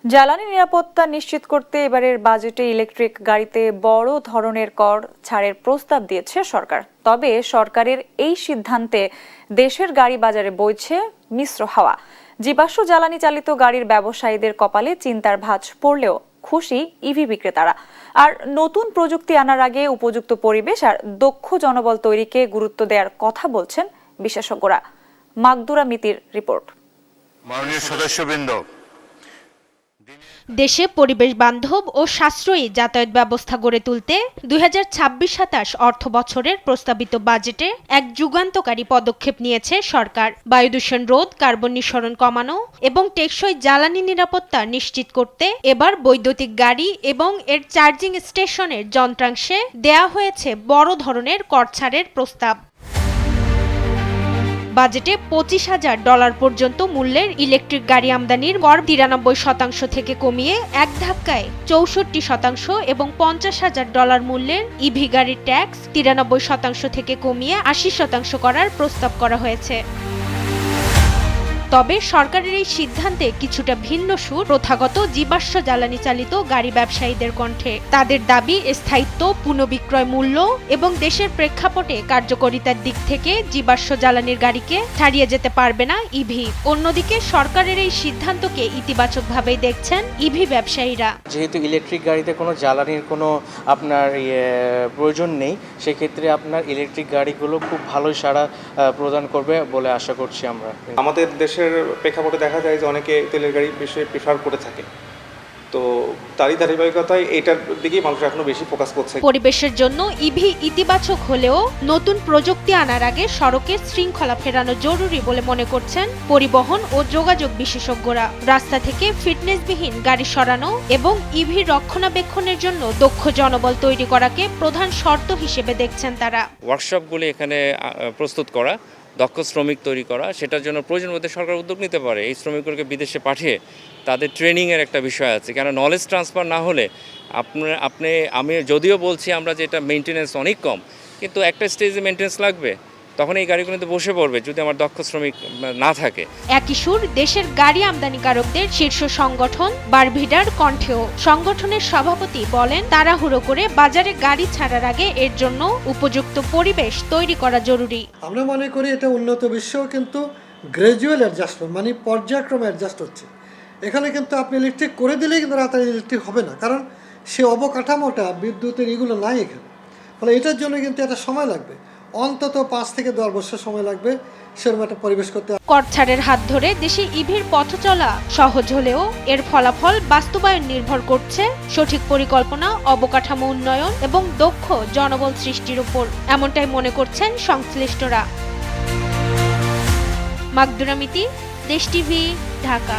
জ্বালানি নিরাপত্তা নিশ্চিত করতে এবারের বাজেটে ইলেকট্রিক গাড়িতে বড় ধরনের কর ছাড়ের প্রস্তাব দিয়েছে সরকার। তবে সরকারের এই সিদ্ধান্তে দেশের গাড়ি বাজারে বইছে মিশ্র হাওয়া। জীবাশ্ম জ্বালানি চালিত গাড়ির ব্যবসায়ীদের কপালে চিন্তার ভাঁজ পড়লেও খুশি ইভি বিক্রেতারা। আর নতুন প্রযুক্তি আনার আগে উপযুক্ত পরিবেশ আর দক্ষ জনবল তৈরিকে গুরুত্ব দেওয়ার কথা বলছেন বিশেষজ্ঞরা। মাকদুরা মিতির রিপোর্ট। মাননীয় সদস্যবৃন্দ, দেশে পরিবেশ বান্ধব ও সাশ্রয়ী যাতায়াত ব্যবস্থা গড়ে তুলতে 2026-27 অর্থ বছরের প্রস্তাবিত বাজেটে এক যুগান্তকারী পদক্ষেপ নিয়েছে সরকার। বায়ুদূষণ রোধ, কার্বন নিঃসরণ কমানো এবং টেকসই জ্বালানি নিরাপত্তা নিশ্চিত করতে এবার বৈদ্যুতিক গাড়ি এবং এর চার্জিং স্টেশনের যন্ত্রাংশে দেয়া হয়েছে বড় ধরনের কর ছাড়ের প্রস্তাব। বাজেটে $25,000 পর্যন্ত মূল্যের ইলেকট্রিক গাড়ি আমদানির কর 93% থেকে কমিয়ে এক ধাক্কায় 64% এবং $50,000 মূল্যের ইভি গাড়ির ট্যাক্স 93% থেকে কমিয়ে 80% করার প্রস্তাব করা হয়েছে। তবে সরকারের এই সিদ্ধান্তে কিছুটা ভিন্ন সুর প্রথাগত জীবাশ্ম জ্বালানি চালিত গাড়ি ব্যবসায়ীদের কণ্ঠে। তাদের দাবি, স্থায়িত্ব, পুনঃবিক্রয় মূল্য এবং দেশের প্রেক্ষাপটে কার্যকারিতার দিক থেকে জীবাশ্ম জ্বালানির গাড়িকে ছাড়িয়ে যেতে পারবে না ইভি। অন্যদিকে সরকারের এই সিদ্ধান্তকে ইতিবাচকভাবেই দেখছেন ইভি ব্যবসায়ীরা। যেহেতু ইলেকট্রিক গাড়িতে কোনো জ্বালানির কোনো আপনার প্রয়োজন নেই, সেক্ষেত্রে আপনার ইলেকট্রিক গাড়িগুলো খুব ভালোই সাড়া প্রদান করবে বলে আশা করছি আমরা। আমাদের দেশের প্রেক্ষাপটে দেখা যায় যে অনেকে তেলের গাড়ি বেশি প্রেফার করে থাকে, তো তারই ধারাবাহিকতায় এটার দিকেই মানুষ এখনো বেশি ফোকাস করছে। পরিবেশের জন্য ইভি ইতিবাচক হলেও নতুন প্রযুক্তি আনার আগে সড়কের শৃঙ্খলা ফেরানো জরুরি বলে মনে করছেন পরিবহন ও যোগাযোগ বিশেষজ্ঞরা। রাস্তা থেকে ফিটনেসবিহীন গাড়ি সরানো এবং ইভি রক্ষণাবেক্ষণের জন্য দক্ষ জনবল তৈরি করাকে প্রধান শর্ত হিসেবে দেখছেন তারা। ওয়ার্কশপগুলি এখানে প্রস্তুত করা, দক্ষ শ্রমিক তৈরি করা, সেটার জন্য প্রয়োজন মধ্যে সরকার উদ্যোগ নিতে পারে। এই শ্রমিকগুলোকে বিদেশে পাঠিয়ে তাদের ট্রেনিংয়ের একটা বিষয় আছে, কেন নলেজ ট্রান্সফার না হলে আমি যদিও বলছি আমরা যে এটা মেনটেন্যান্স অনেক কম, কিন্তু একটা স্টেজে মেনটেন্যান্স লাগবে, তখন এই গাড়িগুলোতে বসে পড়বে যদি আমার দক্ষ শ্রমিক না থাকে। একই সুর দেশের গাড়ি আমদানিকারকদের শীর্ষ সংগঠন বারভিডার কণ্ঠেও। সংগঠনের সভাপতি বলেন, তাড়াহুড়ো করে বাজারে গাড়ি ছাড়ার আগে এর জন্য উপযুক্ত পরিবেশ তৈরি করা জরুরি। আমরা মনে করি এটা উন্নত বিশ্ব, কিন্তু গ্র্যাজুয়াল অ্যাডজাস্টমেন্ট, মানে পর্যায়ক্রমে অ্যাডজাস্ট হচ্ছে। এখানে কিন্তু আপনি ইলেকট্রিক করে দিলেই কিন্তু রাতারাতি ইলেকট্রিক হবে না, কারণ সে অবকাঠামোটা বিদ্যুতের এগুলো নাই এখানে। ফলে এটার জন্য কিন্তু একটা সময় লাগবে, অন্তত 5 থেকে 10 বছর সময় লাগবে সেরকম একটা পরিবেশ করতে। কর ছাড়ের হাত ধরে দেশে ইভির পথ চলা সহজ হলেও এর ফলাফল বাস্তবায়ন নির্ভর করছে সঠিক পরিকল্পনা, অবকাঠামো উন্নয়ন এবং দক্ষ জনবল সৃষ্টির উপর। এমনটাই মনে করছেন সংশ্লিষ্টরা। মাকদুরা মিতি, দেশ টিভি, ঢাকা।